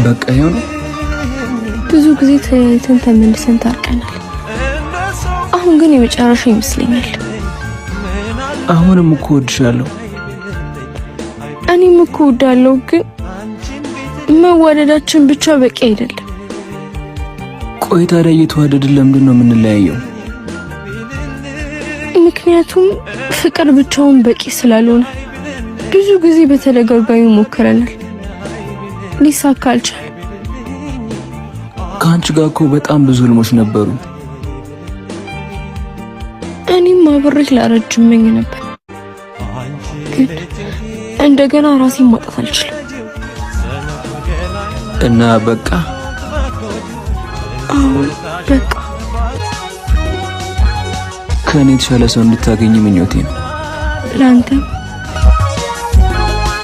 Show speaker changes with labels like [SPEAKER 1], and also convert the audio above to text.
[SPEAKER 1] በቃ ይኸው ነው።
[SPEAKER 2] ብዙ ጊዜ ተያይተን ተመልሰን ታርቀናል። አሁን ግን የመጨረሻ ይመስለኛል።
[SPEAKER 1] አሁንም እኮ እወድሻለሁ።
[SPEAKER 2] እኔም እኮ እወዳለሁ፣ ግን መዋደዳችን ብቻ በቂ አይደለም።
[SPEAKER 1] ቆይ ታዲያ እየተዋደድን ለምንድን ነው የምንለያየው?
[SPEAKER 2] ምክንያቱም ፍቅር ብቻውን በቂ ስላልሆነ ብዙ ጊዜ በተደጋጋሚ ሞክረናል፣ ሊሳካ አልቻለም።
[SPEAKER 1] ከአንቺ ጋር እኮ በጣም ብዙ ህልሞች ነበሩ።
[SPEAKER 2] እኔም አብሬሽ ላረጅም እመኝ ነበር፣ ግን እንደገና ራሴን ማጣት አልችልም።
[SPEAKER 1] እና በቃ
[SPEAKER 2] አሁን በቃ
[SPEAKER 1] ከእኔ የተሻለ ሰው እንድታገኝ ምኞቴ ነው።
[SPEAKER 2] ለአንተም